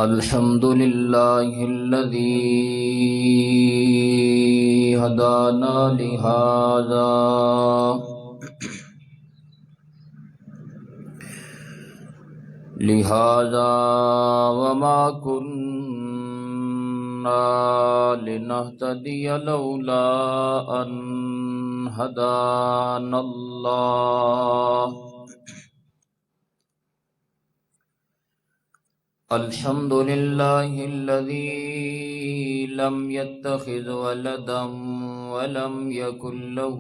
الحمد لله الذي هدانا لهذا وما كنا لنهتدي لولا أن هدانا الله. الحمد لله الذي لم يتخذ ولدا ولم يكن له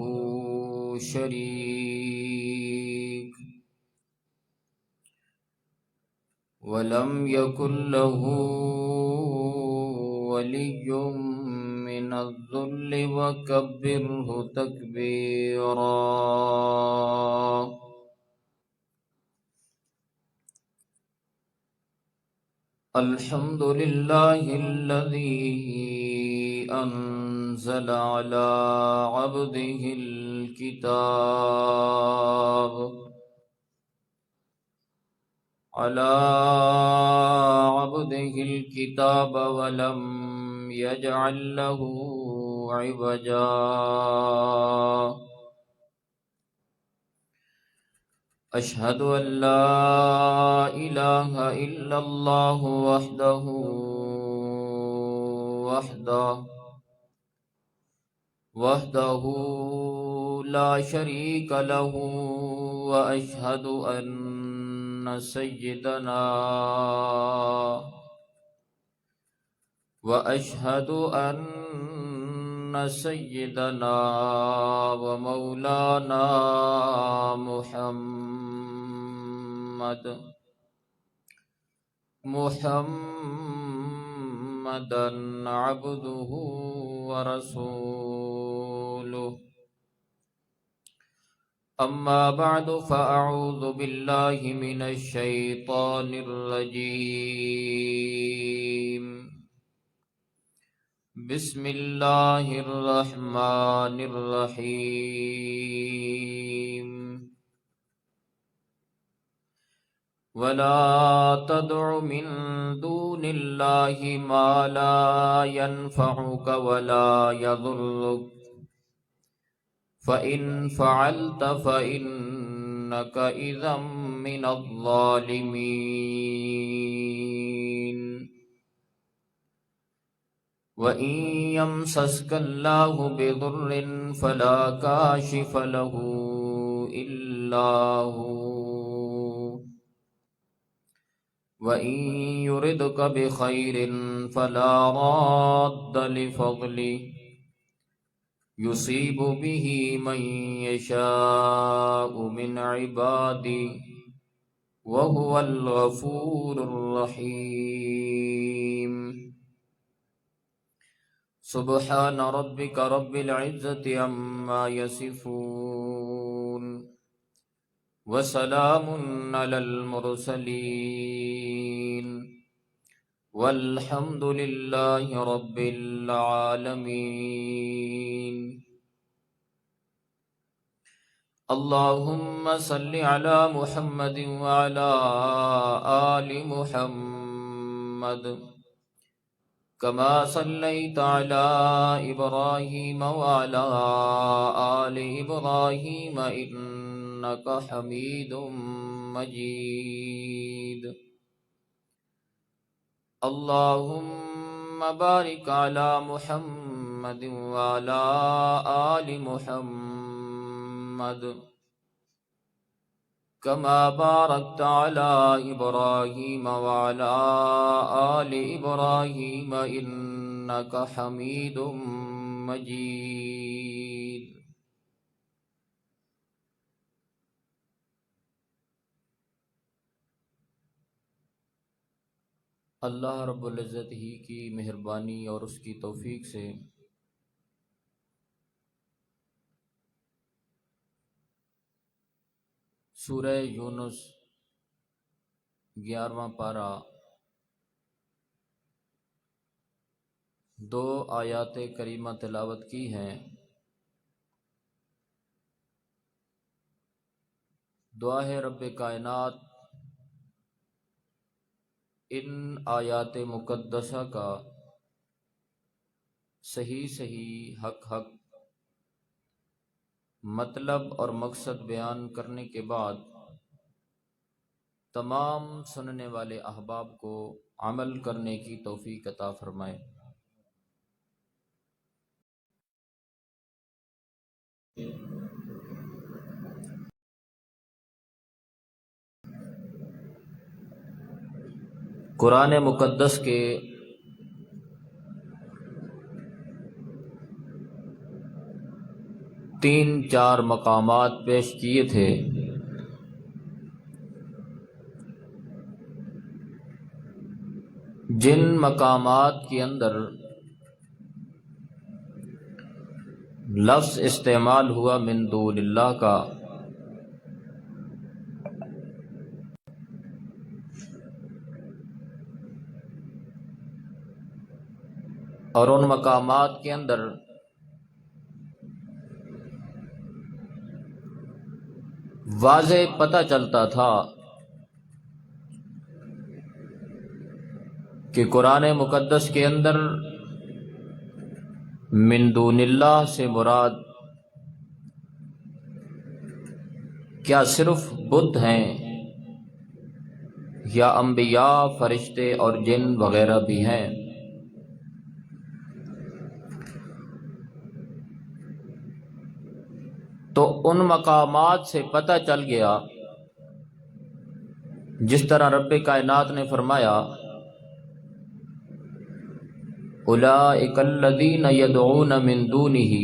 شريك ولي من الذل وكبره تكبيرا. الحمد لله الذي أنزل على عبده الكتاب ولم يجعل له عوجا. أشهد أن لا إله إلا الله وحده لا شريك له. وأشهد أن سيدنا ومولانا محمدا عبده ورسوله. أما بعد فأعوذ بالله من الشيطان الرجيم. بسم الله الرحمن الرحيم. ولا تدع من دون الله ما لا ينفعك ولا يضرك فإن فعلت فإنك إذا من الظالمين. وإن يمسسك الله بضر فلا كاشف له إلا هو وإن يردك بخير فلا راد لفضله يصيب به من يشاء من عباده وهو الغفور الرحيم. سبحان ربك رب العزة عما يصفون وسلام على المرسلين والحمد لله رب العالمين. اللهم صل على محمد وعلى آل محمد كما صليت على إبراهيم وعلى آل إبراهيم إنك حميد مجيد. اللهم بارك على محمد وعلى آل محمد كما باركت على إبراهيم وعلى آل إبراهيم إنك حميد مجيد. اللہ رب العزت ہی کی مہربانی اور اس کی توفیق سے سورہ یونس 11واں پارہ 2 آیات کریمہ تلاوت کی ہیں. دعا ہے رب کائنات ان آیات مقدسہ کا صحیح حق مطلب اور مقصد بیان کرنے کے بعد تمام سننے والے احباب کو عمل کرنے کی توفیق عطا فرمائے۔ قرآن مقدس کے تین چار مقامات پیش کیے تھے۔ جن مقامات کے اندر لفظ استعمال ہوا من دون اللہ کا، اور ان مقامات کے اندر واضح پتہ چلتا تھا کہ قرآن مقدس کے اندر من دون اللہ سے مراد کیا صرف بت ہیں یا انبیاء، فرشتے اور جن وغیرہ بھی ہیں؟ تو ان مقامات سے پتہ چل گیا، جس طرح رب کائنات نے فرمایا اولئک الذین یدعون من دونہ،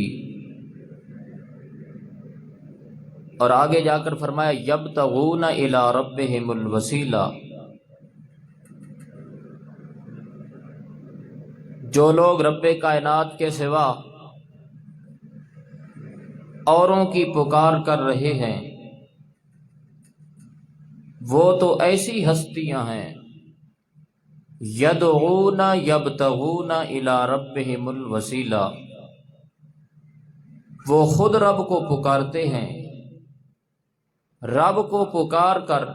اور آگے جا کر فرمایا یبتغون الی ربہم الوسیلہ، جو لوگ رب کائنات کے سوا اوروں کی پکار کر رہے ہیں وہ تو ایسی ہستیاں ہیں یدعون یبتغون الی ربہم الوسیلہ، وہ خود رب کو پکارتے ہیں، رب کو پکار کر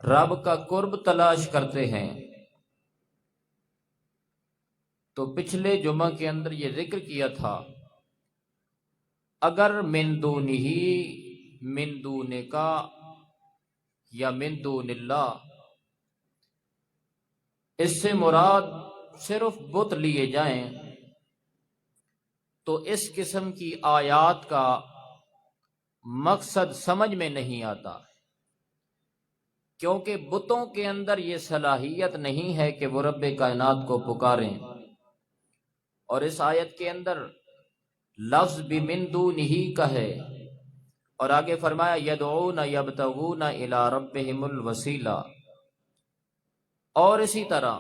رب کا قرب تلاش کرتے ہیں۔ تو پچھلے جمعہ کے اندر یہ ذکر کیا تھا، اگر من دونہ، من دون کا یا من دون اللہ، اس سے مراد صرف بت لیے جائیں تو اس قسم کی آیات کا مقصد سمجھ میں نہیں آتا، کیونکہ بتوں کے اندر یہ صلاحیت نہیں ہے کہ وہ رب کائنات کو پکاریں، اور اس آیت کے اندر لفظ بھی من دونہ کا ہے، اور آگے فرمایا یدعون یبتغون الی ربہم الوسیلہ۔ اور اسی طرح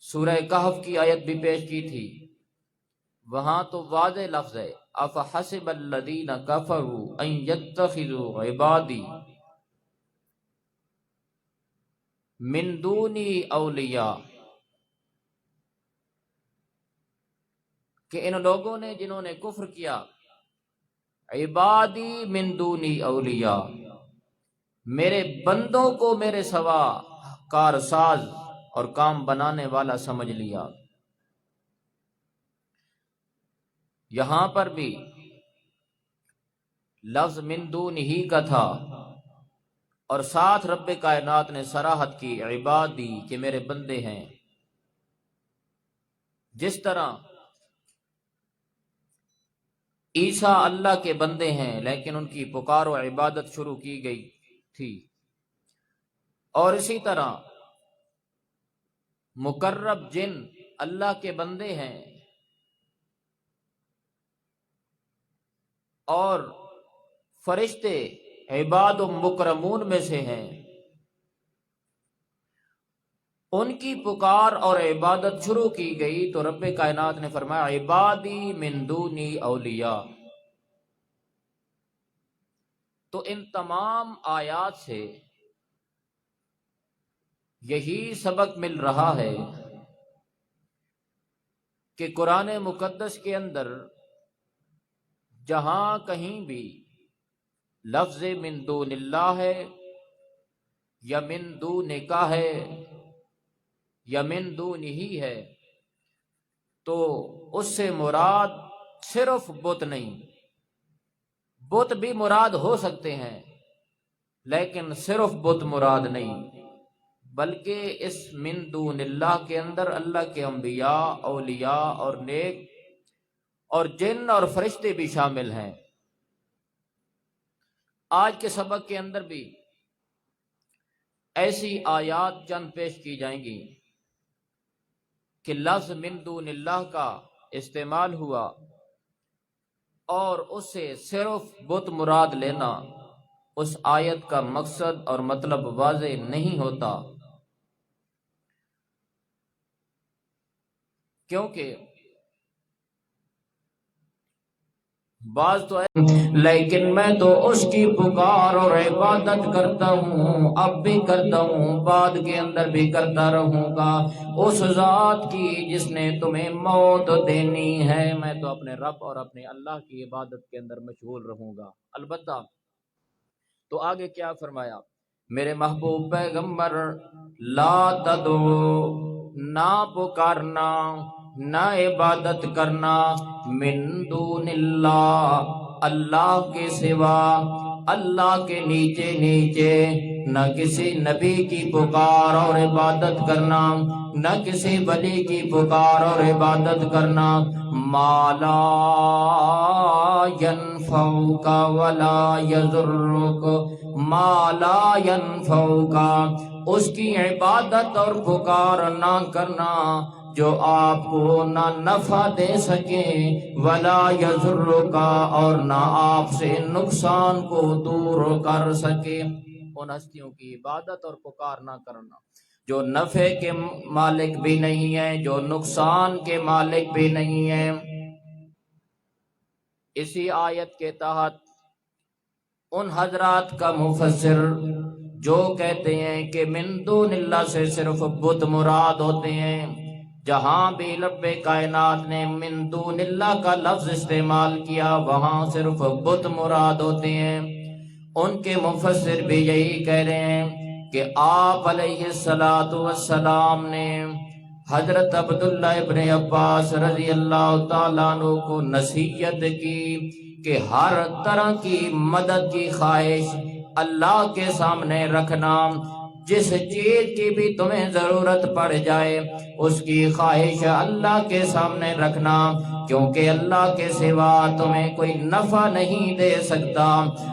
سورہ کہف کی آیت بھی پیش کی تھی، وہاں تو واضح لفظ ہے افحسب الذین کفروا ان یتخذوا عبادی من دونی اولیاء، کہ ان لوگوں نے جنہوں نے کفر کیا عبادی من دونی اولیاء، میرے بندوں کو میرے سوا کارساز اور کام بنانے والا سمجھ لیا۔ یہاں پر بھی لفظ من دون ہی کا تھا، اور ساتھ رب کائنات نے صراحت کی عبادی، کہ میرے بندے ہیں۔ جس طرح عیسیٰ اللہ کے بندے ہیں لیکن ان کی پکار و عبادت شروع کی گئی تھی، اور اسی طرح مقرب جن اللہ کے بندے ہیں اور فرشتے عباد و مکرمون میں سے ہیں، ان کی پکار اور عبادت شروع کی گئی تو رب کائنات نے فرمایا عبادی من دونی اولیاء۔ تو ان تمام آیات سے یہی سبق مل رہا ہے کہ قرآن مقدس کے اندر جہاں کہیں بھی لفظ من دون اللہ ہے یا من دونک ہے یا من دونہی ہے، تو اس سے مراد صرف بت نہیں، بت بھی مراد ہو سکتے ہیں لیکن صرف بت مراد نہیں، بلکہ اس من دون اللہ کے اندر اللہ کے انبیاء، اولیاء اور نیک اور جن اور فرشتے بھی شامل ہیں۔ آج کے سبق کے اندر بھی ایسی آیات چند پیش کی جائیں گی کہ لفظ من دون اللہ کا استعمال ہوا اور اس سے صرف بت مراد لینا اس آیت کا مقصد اور مطلب واضح نہیں ہوتا، کیونکہ بعض تو لیکن میں تو اس کی پکار اور عبادت کرتا ہوں، اب بھی کرتا ہوں، بعد کے اندر بھی کرتا رہوں گا، اس ذات کی جس نے تمہیں موت دینی ہے۔ میں تو اپنے رب اور اپنے اللہ کی عبادت کے اندر مشغول رہوں گا۔ البتہ تو آگے کیا فرمایا؟ میرے محبوب پیغمبر، لا تدعو، نہ پکارنا، نہ عبادت کرنا، من دون اللہ، اللہ کے سوا، اللہ کے نیچے نیچے، نہ کسی نبی کی پکار اور عبادت کرنا، نہ کسی ولی کی پکار اور عبادت کرنا، ما لا ينفعك ولا يضرك، ما لا ينفعك، اس کی عبادت اور پکار نہ کرنا جو آپ کو نہ نفع دے سکے، ولا یضرک، اور نہ آپ سے نقصان کو دور کر سکے۔ ان ہستیوں کی عبادت اور پکار نہ کرنا جو نفع کے مالک بھی نہیں ہیں، جو نقصان کے مالک بھی نہیں ہیں۔ اسی آیت کے تحت ان حضرات کا مفسر جو کہتے ہیں کہ من دون اللہ سے صرف بت مراد ہوتے ہیں، جہاں بھی رب کائنات نے من دون اللہ کا لفظ استعمال کیا وہاں صرف بت مراد ہوتے ہیں۔ ان کے مفسر بھی یہی کہہ رہے ہیں کہ آپ علیہ السلام نے حضرت عبداللہ ابن عباس رضی اللہ تعالیٰ عنہ کو نصیحت کی کہ ہر طرح کی مدد کی خواہش اللہ کے سامنے رکھنا، جس چیز کی بھی تمہیں ضرورت پڑ جائے اس کی خواہش اللہ کے سامنے رکھنا، کیونکہ اللہ کے سوا تمہیں کوئی نفع نہیں دے سکتا،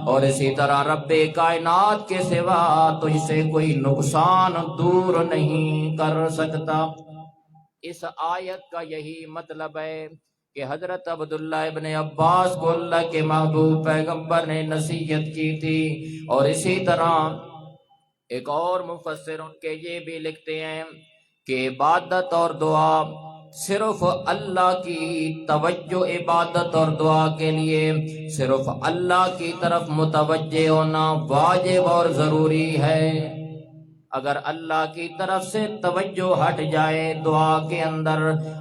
اور اسی طرح رب کائنات کے سوا تجھ سے کوئی نقصان دور نہیں کر سکتا۔ اس آیت کا یہی مطلب ہے کہ حضرت عبداللہ ابن عباس کو اللہ کے محبوب پیغمبر نے نصیحت کی تھی، اور اسی طرح ایک اور مفسر ان کے یہ بھی لکھتے ہیں کہ عبادت اور دعا صرف اللہ کی توجہ، عبادت اور دعا کے لیے صرف اللہ کی طرف متوجہ ہونا واجب اور ضروری ہے۔ اگر اللہ کی طرف سے توجہ ہٹ جائے دعا کے اندر،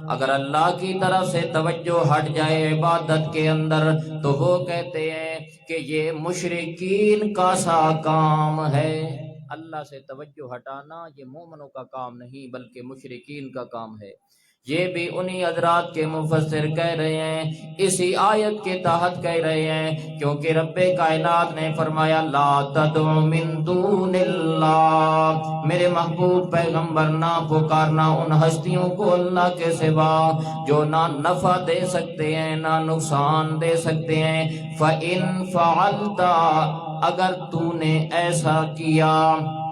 اگر اللہ کی طرف سے توجہ ہٹ جائے عبادت کے اندر، تو وہ کہتے ہیں کہ یہ مشرکین کا سا کام ہے۔ اللہ سے توجہ ہٹانا یہ مومنوں کا کام نہیں بلکہ مشرکین کا کام ہے۔ یہ بھی انہی حضرات کے مفسر کہہ رہے ہیں، اسی آیت کے تحت کہہ رہے ہیں، کیونکہ رب کائنات نے فرمایا لا تدع من دون اللہ، میرے محبوب پیغمبر نہ پکارنا ان ہستیوں کو اللہ کے سوا جو نہ نفع دے سکتے ہیں نہ نقصان دے سکتے ہیں۔ فَإِن فَعَلْتَ، اگر تو نے ایسا کیا،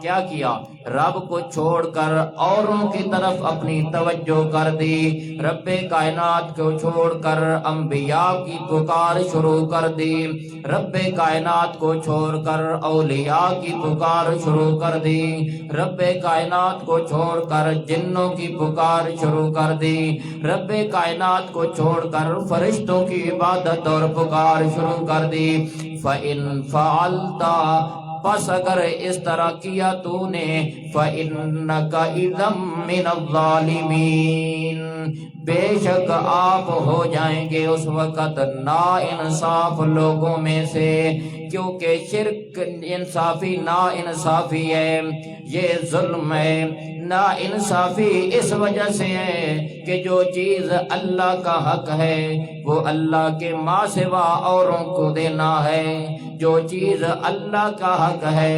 کیا کیا؟ رب کو چھوڑ کر اوروں کی طرف اپنی توجہ کر دی، رب کائنات کو چھوڑ کر انبیاء کی پکار شروع کر دی، رب کائنات کو چھوڑ کر اولیاء کی پکار شروع کر دی، رب کائنات کو چھوڑ کر جنوں کی پکار شروع کر دی، رب کائنات کو چھوڑ کر فرشتوں کی عبادت اور پکار شروع کر دی۔ فَإِن فَعَلْتَ، پس اگر اس طرح کیا تو نے فَإِنَّكَ إِذًا مِّنَ الظَّالِمِينَ، بے شک آپ ہو جائیں گے اس وقت نا انصاف لوگوں میں سے، کیونکہ شرک انصافی نا انصافی ہے، یہ ظلم ہے۔ نا انصافی اس وجہ سے ہے کہ جو چیز اللہ کا حق ہے وہ اللہ کے ماں سوا اوروں کو دینا ہے، جو چیز اللہ کا حق ہے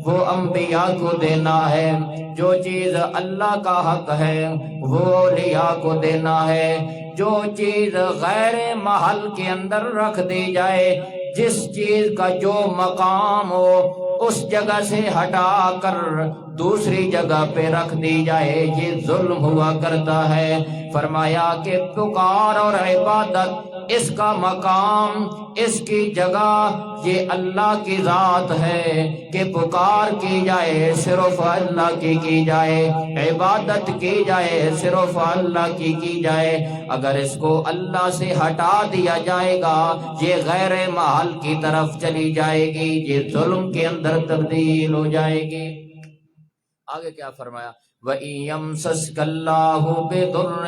وہ انبیاء کو دینا ہے، جو چیز اللہ کا حق ہے وہ اولیاء کو دینا ہے، جو چیز غیر محل کے اندر رکھ دی جائے، جس چیز کا جو مقام ہو اس جگہ سے ہٹا کر دوسری جگہ پہ رکھ دی جائے، یہ ظلم ہوا کرتا ہے۔ فرمایا کہ پکار اور عبادت اس کا مقام، اس کی جگہ یہ اللہ کی ذات ہے کہ پکار کی جائے صرف اللہ کی جائے، عبادت کی جائے صرف اللہ کی جائے۔ اگر اس کو اللہ سے ہٹا دیا جائے گا یہ غیر محل کی طرف چلی جائے گی، یہ ظلم کے اندر تبدیل ہو جائے گی۔ آگے کیا فرمایا؟ وَإِن يَمْسَسْكَ اللَّهُ بِضُرٍّ،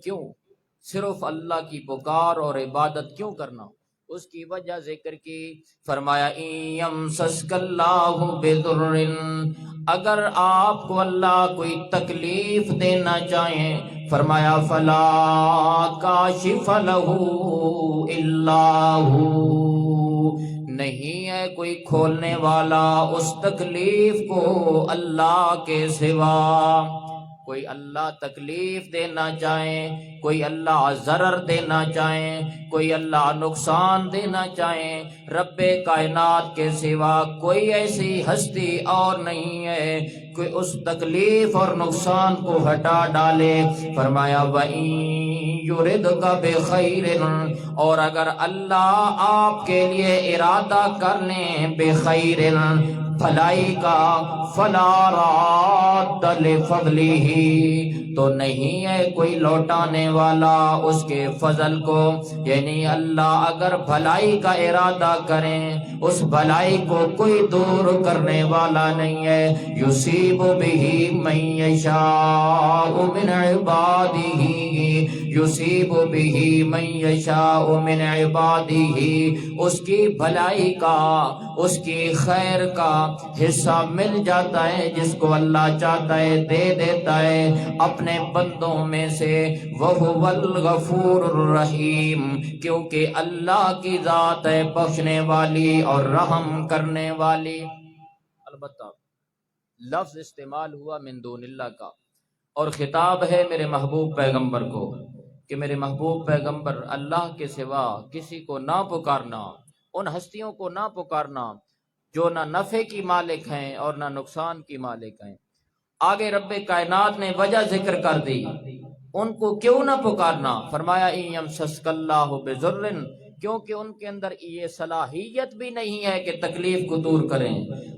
کیوں صرف اللہ کی پکار اور عبادت کیوں کرنا؟ اس کی وجہ ذکر کی، فرمایا إِن يَمْسَسْكَ اللَّهُ بِضُرٍّ، اگر آپ کو اللہ کوئی تکلیف دینا چاہیں، فرمایا فَلَا كَاشِفَ لَهُ إِلَّا هُوَ، نہیں ہے کوئی کھولنے والا اس تکلیف کو اللہ کے سوا۔ کوئی اللہ تکلیف دینا چاہیں، کوئی اللہ ضرر دینا چاہیں، کوئی اللہ نقصان دینا چاہیں، رب کائنات کے سوا کوئی ایسی ہستی اور نہیں ہے کہ اس تکلیف اور نقصان کو ہٹا ڈالے۔ فرمایا وَإِن يُرِدْكَ بِخَيْرٍ، اور اگر اللہ آپ کے لیے ارادہ کر لیں بخیر بھلائی کا، فَلَا رَادَّ لِفَضْلِهِ، تو نہیں ہے کوئی لوٹانے والا اس کے فضل کو، یعنی اللہ اگر بھلائی کا ارادہ کریں اس بھلائی کو کوئی دور کرنے والا نہیں ہے۔ يُصِيبُ بِهِ مَن يَشَاءُ مِنْ عِبَادِهِ، يُصِيبُ بِهِ مَن يَشَاءُ مِنْ عِبَادِهِ، اس کی بھلائی کا، اس کی خیر کا حصہ مل جاتا ہے، جس کو اللہ چاہتا ہے دے دیتا ہے اپنے بندوں میں سے۔ وَهُوَ الْغَفُورُ الرَّحِيمُ، کیونکہ اللہ کی ذات ہے بخشنے والی اور رحم کرنے والی۔ البتہ لفظ استعمال ہوا من دون اللہ کا، اور خطاب ہے میرے محبوب پیغمبر کو کہ میرے محبوب پیغمبر اللہ کے سوا کسی کو نہ پکارنا، ان ہستیوں کو نہ پکارنا جو نہ نفع کی مالک ہیں اور نہ نقصان کی مالک ہیں۔ آگے رب کائنات نے وجہ ذکر کر دی، ان کو کیوں نہ پکارنا؟ فرمایا إِن يَمْسَسْكَ اللَّهُ بِضُرٍّ، کیونکہ ان کے اندر یہ صلاحیت بھی نہیں ہے کہ تکلیف کو دور کریں،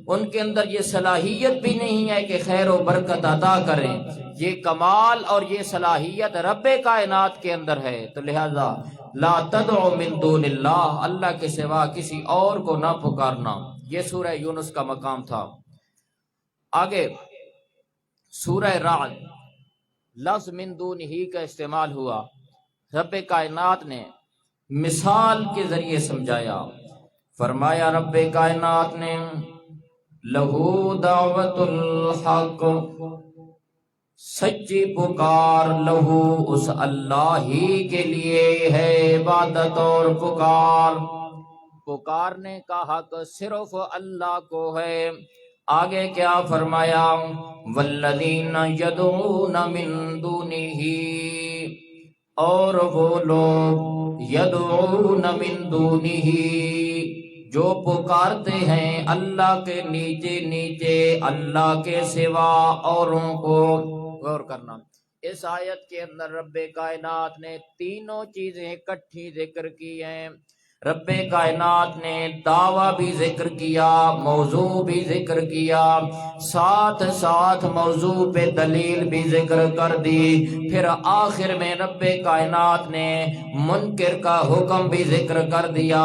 ان کے اندر یہ صلاحیت بھی نہیں ہے کہ خیر و برکت عطا کریں، یہ کمال اور یہ صلاحیت رب کائنات کے اندر ہے۔ تو لہذا لا تدعو من دون اللہ، اللہ کے سوا کسی اور کو نہ پکارنا۔ یہ سورہ یونس کا مقام تھا۔ آگے سورہ رعد، لفظ من دون ہی کا استعمال ہوا، رب کائنات نے مثال کے ذریعے سمجھایا۔ فرمایا رب کائنات نے لہو دعوت الحق، سچی پکار لہو اس اللہ ہی کے لیے ہے عبادت اور پکار، پکارنے کا حق صرف اللہ کو ہے۔ آگے کیا فرمایا؟ والذین یدعون من دونہ، اور وہ لوگ یدعون من دونہ جو پکارتے ہیں اللہ کے نیچے نیچے اللہ کے سوا اوروں کو۔ غور کرنا، اس آیت کے اندر رب کائنات نے تینوں چیزیں اکٹھی ذکر کی ہیں۔ رب کائنات نے دعویٰ بھی ذکر کیا، موضوع بھی ذکر کیا، ساتھ ساتھ موضوع پہ دلیل بھی ذکر کر دی، پھر آخر میں رب کائنات نے منکر کا حکم بھی ذکر کر دیا۔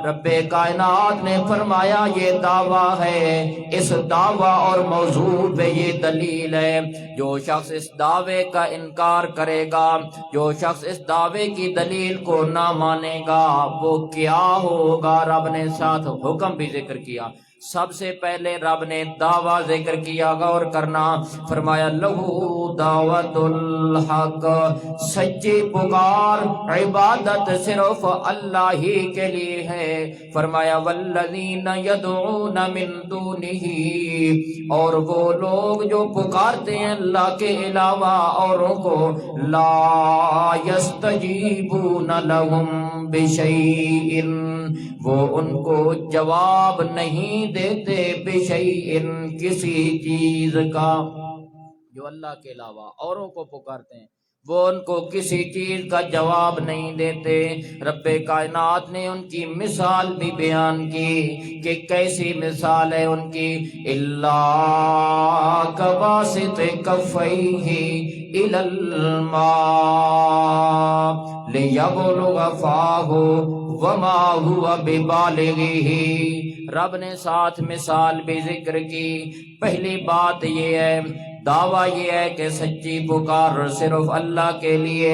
رب کائنات نے فرمایا یہ دعویٰ ہے، اس دعویٰ اور موضوع پہ یہ دلیل ہے، جو شخص اس دعوے کا انکار کرے گا، جو شخص اس دعوے کی دلیل کو نہ مانے گا، وہ کیا ہوگا؟ رب نے ساتھ حکم بھی ذکر کیا۔ سب سے پہلے رب نے دعویٰ ذکر کیا، غور کرنا، فرمایا لہو دعوت الحق، سچی پکار عبادت صرف اللہ ہی کے لیے ہے۔ فرمایا والذین یدعون من دونہ، اور وہ لوگ جو پکارتے ہیں اللہ کے علاوہ اوروں کو، لا یستجیبون لہم بشیء، وہ ان کو جواب نہیں دیتے، بشیء کسی چیز کا، جو اللہ کے علاوہ اوروں کو پکارتے ہیں وہ ان کو کسی چیز کا جواب نہیں دیتے۔ رب کائنات نے ان کی مثال بھی بیان کی کہ کیسی مثال ہے ان کی، الا کباسط کفیہ الی الماء لیبلغ فاہ وما هو ببالغہ۔ رب نے ساتھ مثال بھی ذکر کی۔ پہلی بات یہ ہے، دعویٰ یہ ہے کہ سچی پکار صرف اللہ کے لیے۔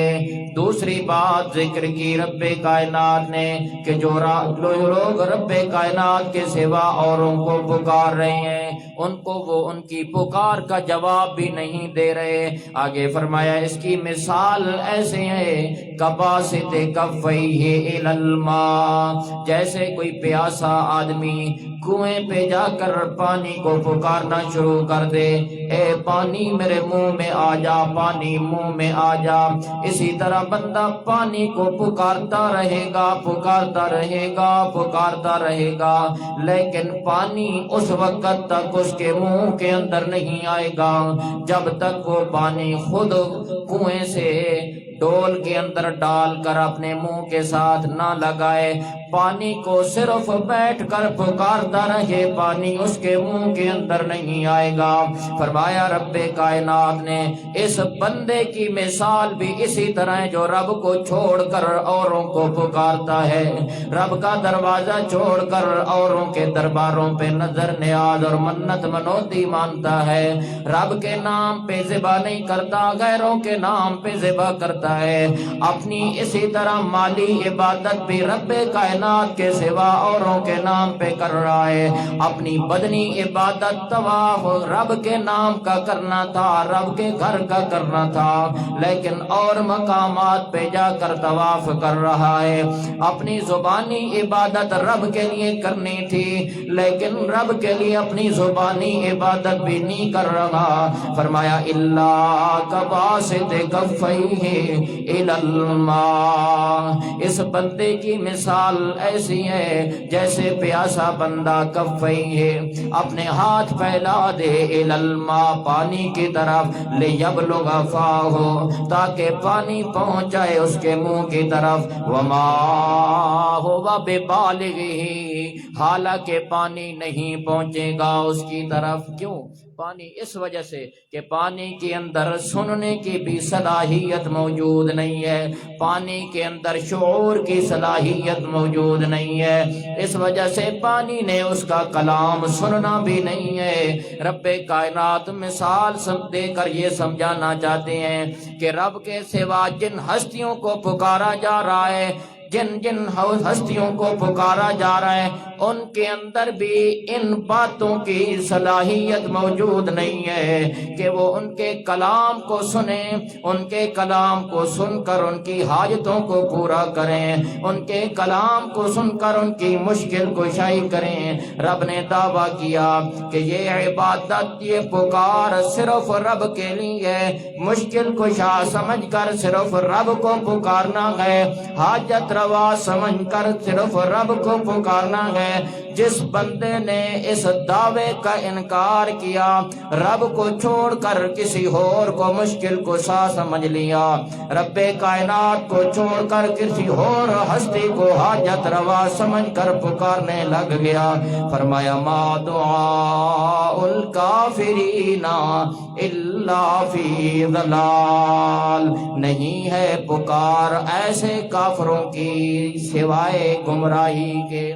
دوسری بات ذکر کی رب کائنات نے کہ جو لوگ رب کائنات کے سوا اوروں کو پکار رہے ہیں ان کو وہ ان کی پکار کا جواب بھی نہیں دے رہے۔ آگے فرمایا اس کی مثال ایسے ہے، کباسط کفیہ الی الماء، جیسے کوئی پیاسا آدمی کنویں پہ جا کر پانی کو پکارنا شروع کر دے، اے پانی میرے منہ میں آ جا، پانی منہ میں آ جا۔ اسی طرح بندہ پانی کو پکارتا رہے گا، پکارتا رہے گا، پکارتا رہے گا، لیکن پانی اس وقت تک اس کے منہ کے اندر نہیں آئے گا جب تک وہ پانی خود کنویں سے ڈول کے اندر ڈال کر اپنے منہ کے ساتھ نہ لگائے۔ پانی کو صرف بیٹھ کر پکارتا رہے، پانی اس کے منہ کے اندر نہیں آئے گا۔ فرمایا رب کائنات نے اس بندے کی مثال بھی اسی طرح ہے جو رب کو چھوڑ کر اوروں کو پکارتا ہے، رب کا دروازہ چھوڑ کر اوروں کے درباروں پہ نظر نیاز اور منت منوتی مانتا ہے، رب کے نام پہ ذبح نہیں کرتا، غیروں کے نام پہ ذبح کرتا ہے۔ اپنی اسی طرح مالی عبادت بھی رب کائنات کے سوا اوروں کے نام پہ کر رہا ہے۔ اپنی بدنی عبادت طواف رب کے نام کا کرنا تھا، رب کے گھر کا کرنا تھا، لیکن اور مقامات پہ جا کر طواف کر رہا ہے۔ اپنی زبانی عبادت رب کے لیے کرنی تھی، لیکن رب کے لیے اپنی زبانی عبادت بھی نہیں کر رہا۔ فرمایا الا کباسط کفیہ الی الماء، اس بندے کی مثال ایسی ہے جیسے پیاسا بندہ کفیہ اپنے ہاتھ پھیلا دے الی الماء، پانی کی طرف، لیبلغ فاہ، تاکہ پانی پہنچ جائے اس کے منہ کی طرف، وما هو ببالغہ، حالانکہ پانی نہیں پہنچے گا اس کی طرف۔ کیوں؟ پانی اس وجہ سے کہ پانی کے اندر سننے کی بھی صلاحیت موجود نہیں ہے، پانی کے اندر شعور کی صلاحیت موجود نہیں ہے، اس وجہ سے پانی نے اس کا کلام سننا بھی نہیں ہے۔ رب کائنات مثال دے کر یہ سمجھانا چاہتے ہیں کہ رب کے سوا جن ہستیوں کو پکارا جا رہا ہے، جن جن ہستیوں کو پکارا جا رہا ہے، ان کے اندر بھی ان باتوں کی صلاحیت موجود نہیں ہے کہ وہ ان کے کلام کو سنیں، ان کے کلام کو سن کر ان کی حاجتوں کو پورا کریں، ان کے کلام کو سن کر ان کی مشکل کشائی کریں۔ رب نے دعویٰ کیا کہ یہ عبادت، یہ پکار صرف رب کے لیے ہے، مشکل کشا سمجھ کر صرف رب کو پکارنا ہے، حاجت روا سمجھ کر صرف رب کو پکارنا ہے، جس بندے نے اس دعوے کا انکار کیا، رب کو چھوڑ کر کسی اور کو مشکل کشا سمجھ لیا، رب کائنات کو چھوڑ کر کسی اور ہستی کو حاجت روا سمجھ کر پکارنے لگ گیا، فرمایا ما دعاء الکافرین الا فی ضلال، نہیں ہے پکار ایسے کافروں کی سوائے گمراہی کے۔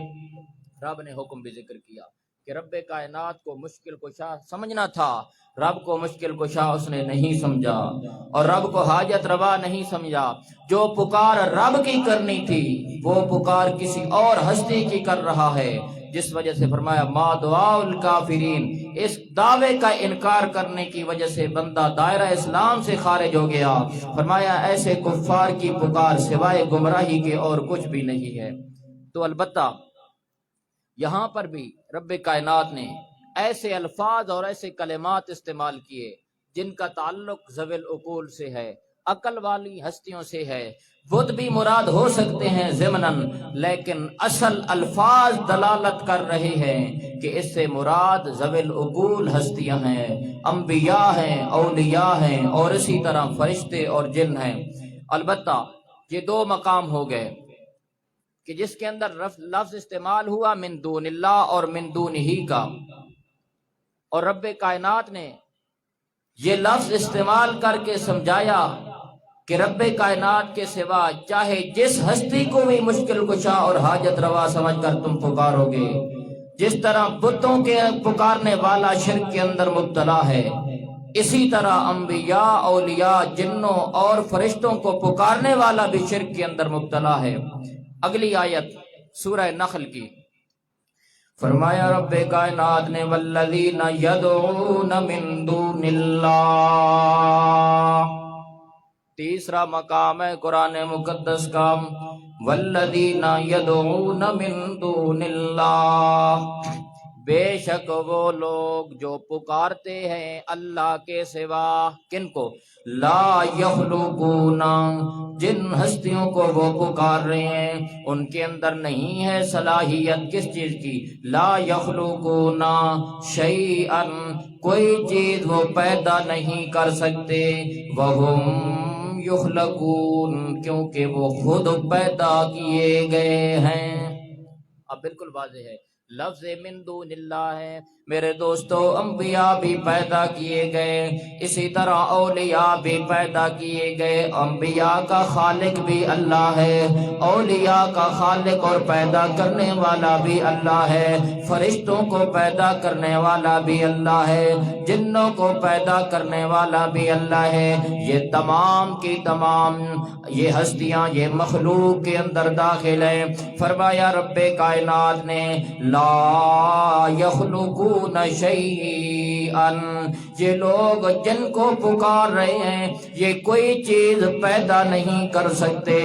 رب نے حکم بھی ذکر کیا کہ رب کائنات کو مشکل کشا سمجھنا تھا، رب کو مشکل کشا اس نے نہیں سمجھا اور رب کو حاجت روا نہیں سمجھا۔ جو پکار رب کی کرنی تھی وہ پکار کسی اور ہستی کی کر رہا ہے، جس وجہ سے فرمایا ما دعاء الکافرین، اس دعوے کا انکار کرنے کی وجہ سے بندہ دائرہ اسلام سے خارج ہو گیا، فرمایا ایسے کفار کی پکار سوائے گمراہی کے اور کچھ بھی نہیں ہے۔ تو البتہ یہاں پر بھی رب کائنات نے ایسے الفاظ اور ایسے کلمات استعمال کیے جن کا تعلق ذوی العقول سے ہے، عقل والی ہستیوں سے ہے۔ بت بھی مراد ہو سکتے ہیں ضمناً، لیکن اصل الفاظ دلالت کر رہے ہیں کہ اس سے مراد ذوی العقول ہستیاں ہیں، انبیاء ہیں، اولیاء ہیں، اور اسی طرح فرشتے اور جن ہیں۔ البتہ یہ دو مقام ہو گئے کہ جس کے اندر لفظ استعمال ہوا من دون اللہ اور من دونہ کا، اور رب کائنات نے یہ لفظ استعمال کر کے سمجھایا کہ رب کائنات کے سوا چاہے جس ہستی کو بھی مشکل کشا اور حاجت روا سمجھ کر تم پکارو گے، جس طرح بتوں کے پکارنے والا شرک کے اندر مبتلا ہے، اسی طرح انبیاء، اولیاء، جنوں اور فرشتوں کو پکارنے والا بھی شرک کے اندر مبتلا ہے۔ اگلی آیت سورہ نخل کی، فرمایا رب کائنات نے والذین یدعون من دون اللہ، تیسرا مقام ہے قرآن مقدس کا، والذین یدعون من دون اللہ، بے شک وہ لوگ جو پکارتے ہیں اللہ کے سوا، کن کو؟ لا یخلقون، جن ہستیوں کو وہ پکار رہے ہیں ان کے اندر نہیں ہے صلاحیت کس چیز کی؟ لا یخلقون شیئا، کوئی چیز وہ پیدا نہیں کر سکتے، وہم یخلقون، کیونکہ وہ خود پیدا کیے گئے ہیں۔ اب بالکل واضح ہے، لفظ من دون اللہ ہے۔ میرے دوستو، انبیاء بھی پیدا کیے گئے، اسی طرح اولیاء بھی پیدا کیے گئے۔ انبیاء کا خالق بھی اللہ ہے، اولیاء کا خالق اور پیدا کرنے والا بھی اللہ ہے، فرشتوں کو پیدا کرنے والا بھی اللہ ہے، جنوں کو پیدا کرنے والا بھی اللہ ہے۔ یہ تمام کی تمام یہ ہستیاں، یہ مخلوق کے اندر داخل ہیں۔ فرمایا رب کائنات نے لا یخلقون شیئا، یہ لوگ جن کو پکار رہے ہیں یہ کوئی چیز پیدا نہیں کر سکتے۔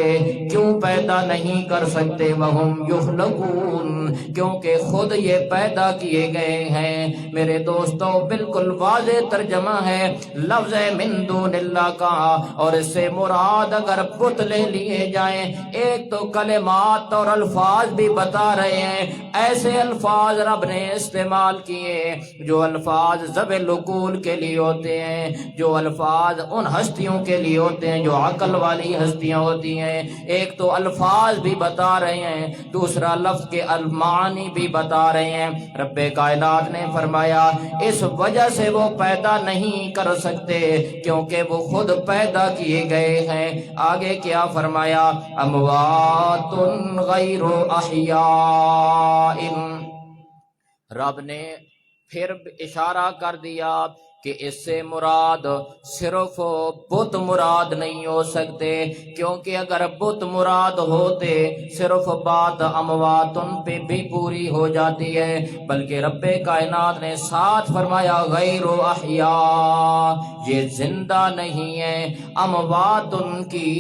کیوں پیدا نہیں کر سکتے؟ وہم یخلقون، کیونکہ خود یہ پیدا کیے گئے ہیں۔ میرے دوستو، بالکل واضح ترجمہ ہے لفظ من دون اللہ کا، اور اس سے مراد اگر بت لے لیے جائیں، ایک تو کلمات اور الفاظ بھی بتا رہے ہیں، ایسے الفاظ رب نے استعمال کیے جو الفاظ ذوی العقول کے لیے ہوتے ہیں، جو الفاظ ان ہستیوں کے لیے ہوتے ہیں جو عقل والی ہستیاں ہوتی ہیں۔ ایک تو الفاظ بھی بتا رہے ہیں، دوسرا لفظ کے المعانی بھی بتا رہے ہیں۔ رب کائنات نے فرمایا اس وجہ سے وہ پیدا نہیں کر سکتے کیونکہ وہ خود پیدا کیے گئے ہیں۔ آگے کیا فرمایا؟ اموات غیر احیاء، رب نے پھر اشارہ کر دیا کہ اس سے مراد صرف بت مراد نہیں ہو سکتے، کیونکہ اگر بت مراد ہوتے صرف بات امواتن پہ بھی پوری ہو جاتی ہے، بلکہ رب کائنات نے ساتھ فرمایا غیر احیاء، یہ زندہ نہیں ہے۔ امواتن کی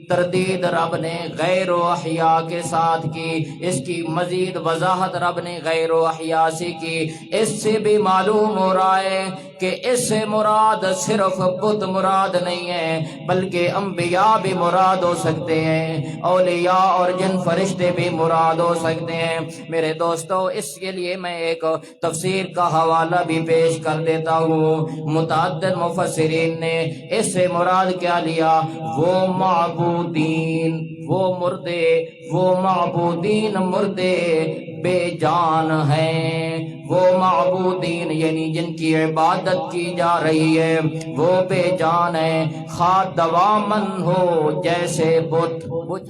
تردید رب نے غیر احیاء کے ساتھ کی، اس کی مزید وضاحت رب نے غیر احیاء سے کی۔ اس سے بھی معلوم ہو رہا ہے کہ اس سے مراد صرف بت مراد نہیں ہے، بلکہ انبیاء بھی مراد ہو سکتے ہیں، اولیاء اور جن فرشتے بھی مراد ہو سکتے ہیں۔ میرے دوستو، اس کے لیے میں ایک تفسیر کا حوالہ بھی پیش کر دیتا ہوں۔ متعدد مفسرین نے اس سے مراد کیا لیا؟ وہ معبودین، وہ مردے، وہ معبودین مردے بے جان ہیں، وہ معبودین یعنی جن کی عبادت کی جا رہی ہے وہ بے جان ہیں، خواہ دوامن ہو جیسے بت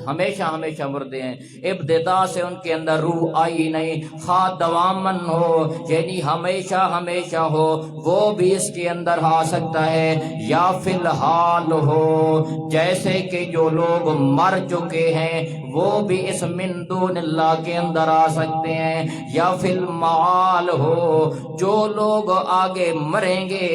ہمیشہ ہمیشہ مردے ہیں، ابتدا سے ان کے اندر روح آئی نہیں، خواہ دوامن ہو یعنی ہمیشہ ہمیشہ ہو، وہ بھی اس کے اندر آ سکتا ہے، یا فی الحال ہو جیسے کہ جو لوگ مر چکے ہیں وہ بھی اس من دون اللہ کے اندر آ سکتے ہیں، یا فی المعال ہو جو لوگ آگے مریں گے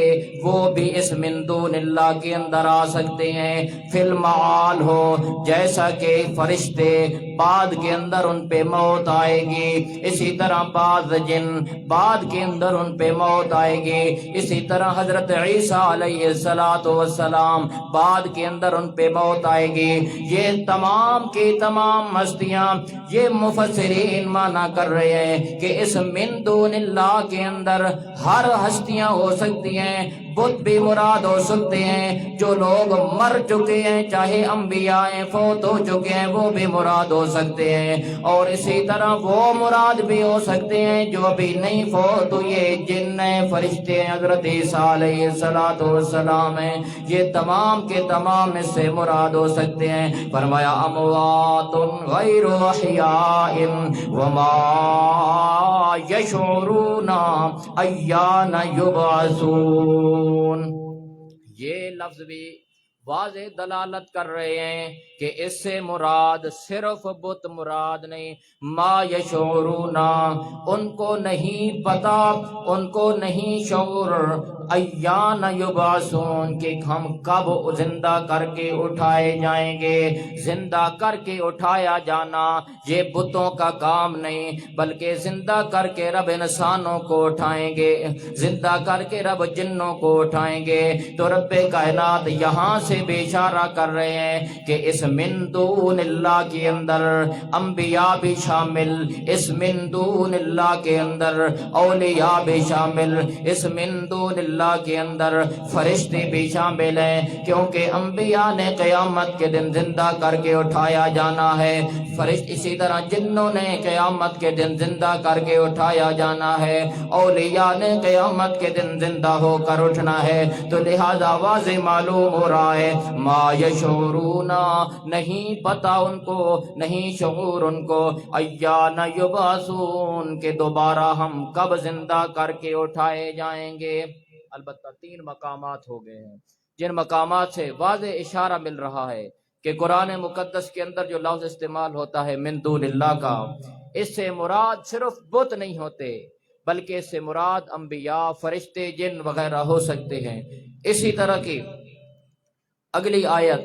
وہ بھی اس من دون اللہ کے اندر آ سکتے ہیں، فی المعال ہو جیسا کہ فرشتے بعد کے اندر ان پہ موت آئے گی، اسی طرح بعض جن بعد کے اندر ان پہ موت آئے گی، اسی طرح حضرت عیسیٰ علیہ السلام بعد کے اندر ان پہ موت آئے گی۔ یہ تمام کی تمام ہستیاں، یہ مفسرین مانا کر رہے ہیں کہ اس من دون اللہ کے اندر ہر ہستیاں ہو سکتی ہیں، بت بھی مراد ہو سکتے ہیں، جو لوگ مر چکے ہیں چاہے انبیاء ہیں، فوت ہو چکے ہیں وہ بھی مراد ہو سکتے ہیں، اور اسی طرح وہ مراد بھی ہو سکتے ہیں جو ابھی نہیں فوت ہوئے، جن فرشتے حضرت عیسیٰ علیہ السلام ہیں، یہ تمام کے تمام اس سے مراد ہو سکتے ہیں۔ فرمایا اموات غیر احیاء وما یشعرون ایان یبعثون۔ یہ لفظ بھی واضح دلالت کر رہے ہیں کہ اس سے مراد صرف بت مراد نہیں، ما یشعرون ان کو نہیں پتا، ان کو نہیں شعور، ایان یبعثون کہ ہم کب زندہ کر کے اٹھائے جائیں گے۔ زندہ کر کے اٹھایا جانا یہ بتوں کا کام نہیں، بلکہ زندہ کر کے رب انسانوں کو اٹھائیں گے، زندہ کر کے رب جنوں کو اٹھائیں گے۔ تو رب کائنات یہاں سے بے اشارہ کر رہے ہیں کہ اس من دون اللہ کے اندر انبیاء بھی شامل، اس من دون اللہ کے اندر اولیاء بھی شامل، اس من دون اللہ کے اندر فرشتے بھی شامل ہیں، کیونکہ انبیاء نے قیامت کے دن زندہ کر کے اٹھایا جانا ہے، فرشتے اسی طرح جنوں نے قیامت کے دن زندہ کر کے اٹھایا جانا ہے، اولیاء نے قیامت کے دن زندہ ہو کر اٹھنا ہے۔ تو لہذا واضح معلوم ہو رہا ہے ما یشعرون نہیں پتا ان کو، نہیں شعور ان کو، ایان یبعثون کہ دوبارہ ہم کب زندہ کر کے اٹھائے جائیں گے۔ البتہ 3 مقامات ہو گئے ہیں جن مقامات سے واضح اشارہ مل رہا ہے کہ قرآن مقدس کے اندر جو لفظ استعمال ہوتا ہے من دون اللہ کا، اس سے مراد صرف بت نہیں ہوتے، بلکہ اس سے مراد انبیاء، فرشتے، جن وغیرہ ہو سکتے ہیں۔ اسی طرح کی اگلی آیت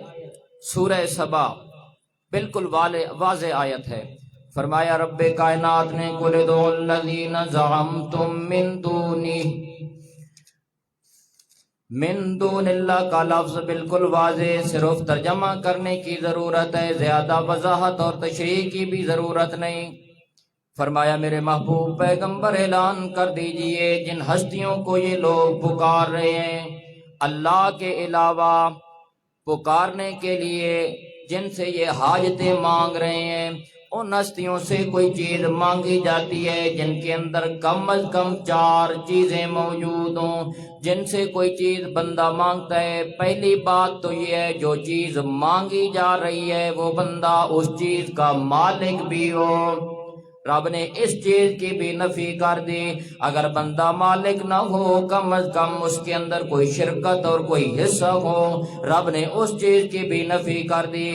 سورہ سبا بالکل واضح آیت ہے، فرمایا رب کائنات نے قل ادعوا الذین زعمتم من دون اللہ کا لفظ بالکل واضح، صرف ترجمہ کرنے کی ضرورت ہے، زیادہ وضاحت اور تشریح کی بھی ضرورت نہیں۔ فرمایا میرے محبوب پیغمبر اعلان کر دیجئے جن ہستیوں کو یہ لوگ پکار رہے ہیں اللہ کے علاوہ، پکارنے کے لیے جن سے یہ حاجتیں مانگ رہے ہیں، ان ہستیوں سے کوئی چیز مانگی جاتی ہے جن کے اندر کم از کم 4 چیزیں موجود ہوں، جن سے کوئی چیز بندہ مانگتا ہے۔ پہلی بات تو یہ ہے جو چیز مانگی جا رہی ہے وہ بندہ اس چیز کا مالک بھی ہو۔ رب نے اس چیز کی بھی نفی کر دی، اگر بندہ مالک نہ ہو کم از کم اس کے اندر کوئی شرکت اور کوئی حصہ ہو، رب نے اس چیز کی بھی نفی کر دی۔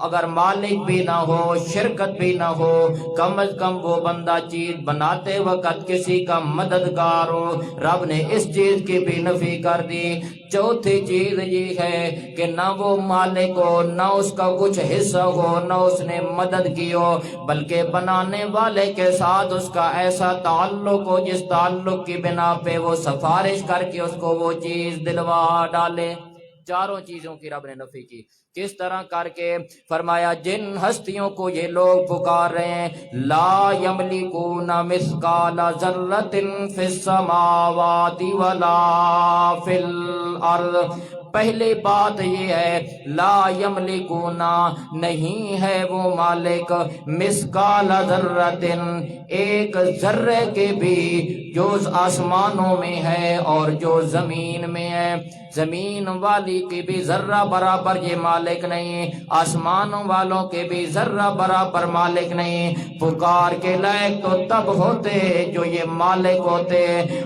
اگر مالک بھی نہ ہو، شرکت بھی نہ ہو، کم از کم وہ بندہ چیز بناتے وقت کسی کا مددگار ہو، رب نے اس چیز کی بھی نفی کر دی۔ چوتھی چیز یہ ہے کہ نہ وہ مالک ہو، نہ اس کا کچھ حصہ ہو، نہ اس نے مدد کی ہو، بلکہ بنانے والے مالک کے ساتھ اس کا ایسا تعلق ہو جس تعلق کی بنا پہ وہ سفارش کر کے اس کو وہ چیز دلوا ڈالے۔ چاروں چیزوں کی رب نے نفی کی۔ کس طرح کر کے؟ فرمایا جن ہستیوں کو یہ لوگ پکار رہے ہیں، لا یملکون مثقال ذرۃ فی السماوات ولا فی الارض۔ پہلی بات یہ ہے لا یملکون، نہیں ہے وہ مالک، مثقال ذرۃ، ایک ذرے کے بھی، جو آسمانوں میں ہے اور جو زمین میں ہے۔ زمین والی کی بھی ذرہ برابر یہ مالک نہیں، آسمانوں والوں کے بھی ذرہ برابر مالک نہیں۔ پکار کے لائق تو تب ہوتے جو یہ مالک ہوتے،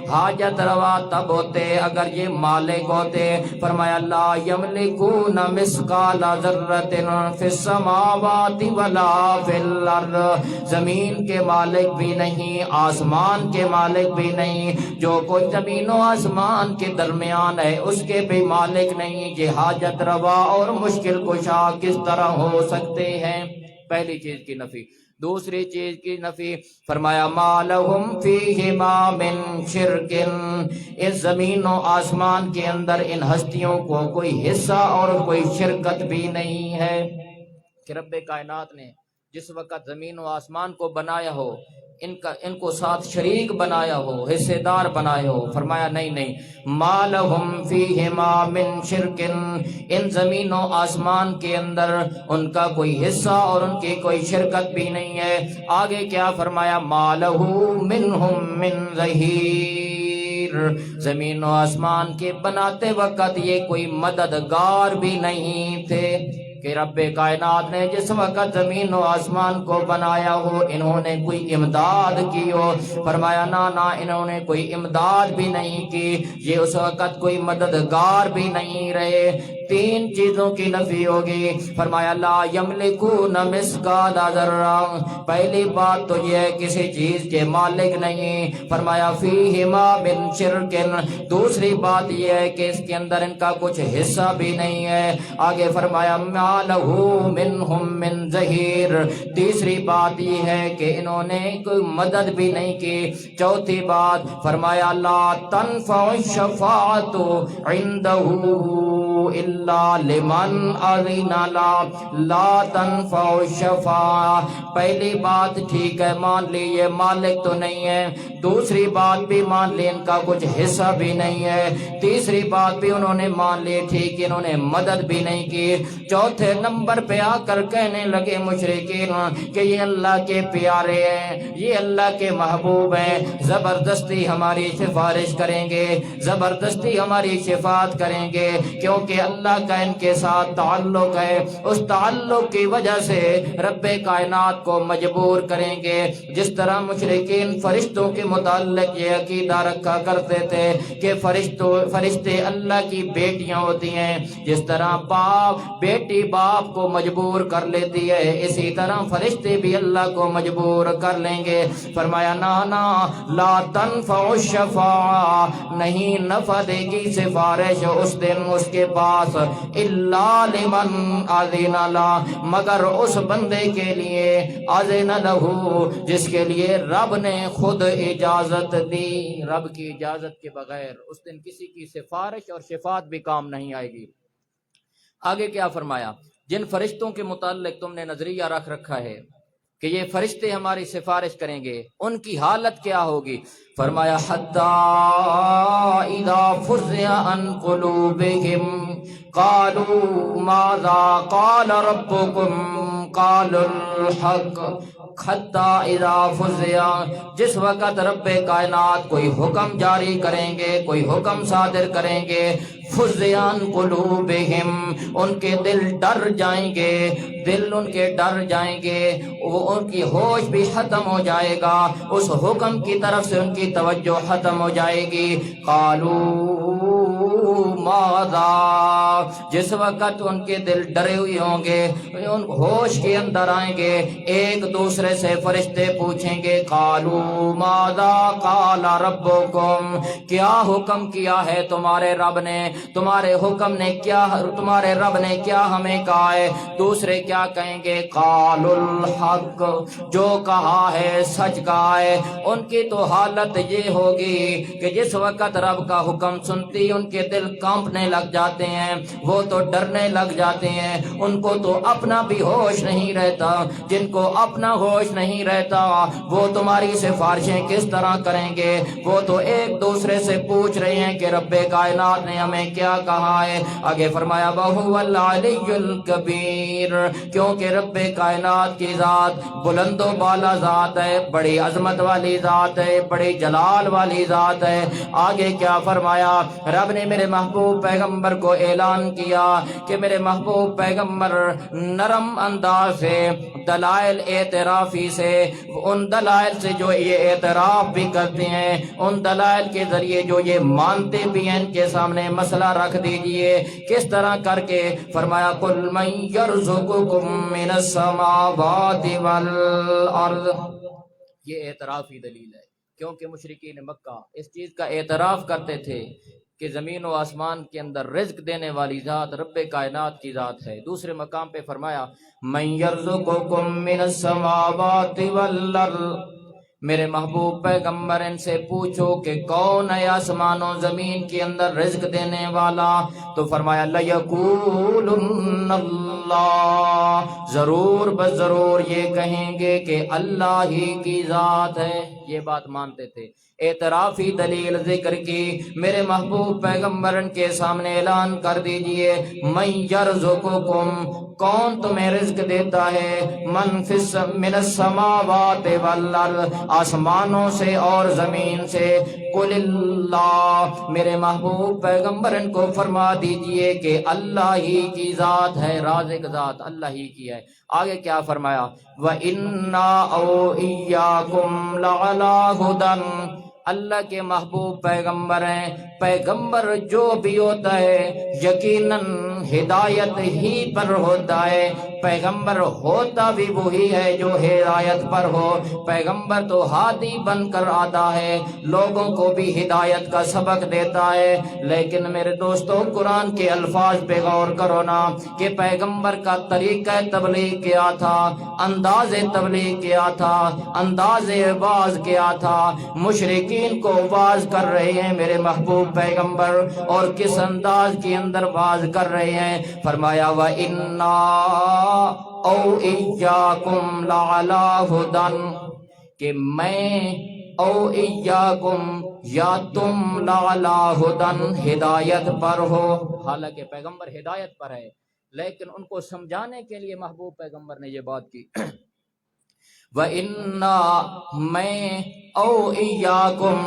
حاجت روا تب ہوتے اگر یہ مالک ہوتے۔ فرمایا لا یملکون مثقال ذرۃ فی السماوات ولا فی الارض، زمین کے مالک بھی نہیں، آسمان کے مالک بھی نہیں، جو کوئی زمین و آسمان کے درمیان ہے اس کے بھی مالک نہیں۔ یہ حاجت روا اور مشکل کشا کس طرح ہو سکتے ہیں؟ پہلی چیز کی نفی۔ دوسری چیز کی نفی، فرمایا ما لہم فیہما من شرک، اس زمین و آسمان کے اندر ان ہستیوں کو کوئی حصہ اور کوئی شرکت بھی نہیں ہے۔ کہ رب کائنات نے جس وقت زمین و آسمان کو بنایا ہو، ان کو ساتھ شریک بنایا ہو، حصے دار بنائے ہو، فرمایا نہیں، ما لہم فیہما من شرک، ان زمین و آسمان کے اندر ان کا کوئی حصہ اور ان کی کوئی شرکت بھی نہیں ہے۔ آگے کیا فرمایا؟ ما لہو منہم من ظہیر، زمین و آسمان کے بناتے وقت یہ کوئی مددگار بھی نہیں تھے۔ کہ رب کائنات نے جس وقت زمین و آسمان کو بنایا ہو انہوں نے کوئی امداد کی ہو، فرمایا نہ انہوں نے کوئی امداد بھی نہیں کی، یہ اس وقت کوئی مددگار بھی نہیں رہے۔ تین چیزوں کی نفی ہوگی۔ فرمایا لا یملکون مثقال ذرہ، پہلی بات تو یہ ہے کسی چیز کے مالک نہیں۔ فرمایا فیہما من شرک، دوسری بات یہ ہے کہ اس کے اندر ان کا کچھ حصہ بھی نہیں ہے۔ آگے فرمایا ما لہو منہم من ظہیر، تیسری بات یہ ہے کہ انہوں نے کوئی مدد بھی نہیں کی۔ چوتھی بات فرمایا لا تنفع الشفاعۃ عندہ الا لمن اذن له، لا تنفع الشفاعۃ، پہلی بات ٹھیک ہے مان لی یہ مالک تو نہیں ہے، دوسری بات بھی مان لی ان کا کچھ حصہ بھی نہیں ہے، تیسری بات بھی انہوں نے مان لی ٹھیک انہوں نے مدد بھی نہیں کی۔ چوتھے نمبر پہ آ کر کہنے لگے مشرکین کہ یہ اللہ کے پیارے ہیں، یہ اللہ کے محبوب ہیں، زبردستی ہماری سفارش کریں گے، زبردستی ہماری شفاعت کریں گے، کیونکہ اللہ کا ان کے ساتھ تعلق ہے، اس تعلق کی وجہ سے رب کائنات کو مجبور کریں گے۔ جس طرح مشرکین فرشتوں کے متعلق یہ عقیدہ رکھا کرتے تھے کہ فرشتے اللہ کی بیٹیاں ہوتی ہیں، جس طرح بیٹی باپ کو مجبور کر لیتی ہے اسی طرح فرشتے بھی اللہ کو مجبور کر لیں گے۔ فرمایا نا لا تنفع الشفاعہ، نہیں نفع دے گی سفارش اس دن اس کے پاس، الا لمن اذن له، مگر اس بندے کے لیے اذن له جس کے لیے رب نے خود اجازت دی۔ رب کی اجازت کے بغیر اس دن کسی کی سفارش اور شفاعت بھی کام نہیں آئے گی۔ آگے کیا فرمایا؟ جن فرشتوں کے متعلق تم نے نظریہ رکھ رکھا ہے کہ یہ فرشتے ہماری سفارش کریں گے، ان کی حالت کیا ہوگی؟ فرمایا حتی اذا فزع عن قلوبہم قالوا ماذا قال ربکم قالوا الحق، حتی اذا فزع، جس وقت رب کائنات کوئی حکم جاری کریں گے، کوئی حکم صادر کریں گے، فزع عن قلوبہم، ان کے دل ڈر جائیں گے، دل ان کے ڈر جائیں گے، وہ ان کی ہوش بھی ختم ہو جائے گا، اس حکم کی طرف سے ان کی توجہ ختم ہو جائے گی۔ قالوا ماذا، جس وقت ان کے دل ڈرے ہوئے ہوں گے، ان ہوش کے اندر آئیں گے، ایک دوسرے سے فرشتے پوچھیں گے قالوا ماذا قال ربکم، کیا حکم کیا ہے تمہارے رب نے، تمہارے حکم نے کیا، تمہارے رب نے کیا ہمیں کہا ہے؟ دوسرے کیا کہیں گے؟ قالوا الحق، جو کہا ہے سچ کہا ہے۔ ان کی تو حالت یہ ہوگی کہ جس وقت رب کا حکم سنتی ان کے دل کانپنے لگ جاتے ہیں، وہ تو ڈرنے لگ جاتے ہیں، ان کو تو اپنا بھی ہوش نہیں رہتا۔ جن کو اپنا ہوش نہیں رہتا وہ تمہاری سفارشیں کس طرح کریں گے؟ وہ تو ایک دوسرے سے پوچھ رہے ہیں کہ رب کائنات نے ہمیں کیا کہا ہے۔ آگے فرمایا وَهُوَ الْعَلِيُّ الْكَبِيرُ، کیونکہ رب کائنات کی ذات بلند و بالا ذات ہے، بڑی عظمت والی ذات ہے، بڑی جلال والی ذات ہے۔ آگے کیا فرمایا؟ رب نے میرے محبوب پیغمبر کو اعلان کیا کہ میرے محبوب پیغمبر نرم انداز سے دلائل اعترافی سے، ان دلائل سے جو یہ اعتراف بھی کرتے ہیں، ان دلائل کے ذریعے جو یہ مانتے بھی ہیں، ان کے سامنے مسئلہ رکھ دیجئے۔ کس طرح کر کے؟ فرمایا قُلْ مَنْ يَرْزُقُكُم مِّنَ السَّمَاوَاتِ وَالْأَرْضِ، یہ اعترافی دلیل ہے، کیونکہ مشرکین مکہ اس چیز کا اعتراف کرتے تھے کہ زمین و آسمان کے اندر رزق دینے والی ذات رب کائنات کی ذات ہے۔ دوسرے مقام پہ فرمایا مَن يَرْزُقُكُم مِّنَ السَّمَاوَاتِ وَالْأَرْضِ، میرے محبوب پیغمبر ان سے پوچھو کہ کون ہے آسمان و زمین کے اندر رزق دینے والا؟ تو فرمایا لَيَقُولُنَّ اللَّهُ، ضرور بس ضرور یہ کہیں گے کہ اللہ ہی کی ذات ہے۔ یہ بات مانتے تھے، اعترافی دلیل ذکر کی۔ میرے محبوب پیغمبر ان کے سامنے اعلان کر دیجئے مَن يَرْزُقُكُم، کون تمہیں رزق دیتا ہے؟ من السماوات والارض، آسمانوں سے اور زمین سے۔ قل اللہ، میرے محبوب پیغمبر ان کو فرما دیجئے کہ اللہ ہی کی ذات ہے، رازق ذات اللہ ہی کی ہے۔ آگے کیا فرمایا وَإِنَّا أَوْ إِيَّاكُمْ لَعَلَىٰ هُدًى، اللہ کے محبوب پیغمبر ہیں، پیغمبر جو بھی ہوتا ہے یقیناً ہدایت ہی پر ہوتا ہے۔ پیغمبر ہوتا بھی وہی ہے جو ہدایت پر ہو۔ پیغمبر تو ہادی بن کر آتا ہے، لوگوں کو بھی ہدایت کا سبق دیتا ہے۔ لیکن میرے دوستو قرآن کے الفاظ پہ غور کرو نا کہ پیغمبر کا طریقہ تبلیغ کیا تھا، انداز تبلیغ کیا تھا، انداز واعظ کیا تھا۔ مشرکین کو واعظ کر رہے ہیں میرے محبوب پیغمبر، اور کس انداز کے اندر واعظ کر رہے ہیں؟ فرمایا وَإِنَّا أَوْ إِيَّاكُمْ لَعَلَىٰ هُدًى، کہ میں او ایاکم، یا تم لعلیٰ ہدًى، ہدایت پر ہو۔ حالانکہ پیغمبر ہدایت پر ہے، لیکن ان کو سمجھانے کے لیے محبوب پیغمبر نے یہ بات کی وَإِنَّا، میں او ایاکم،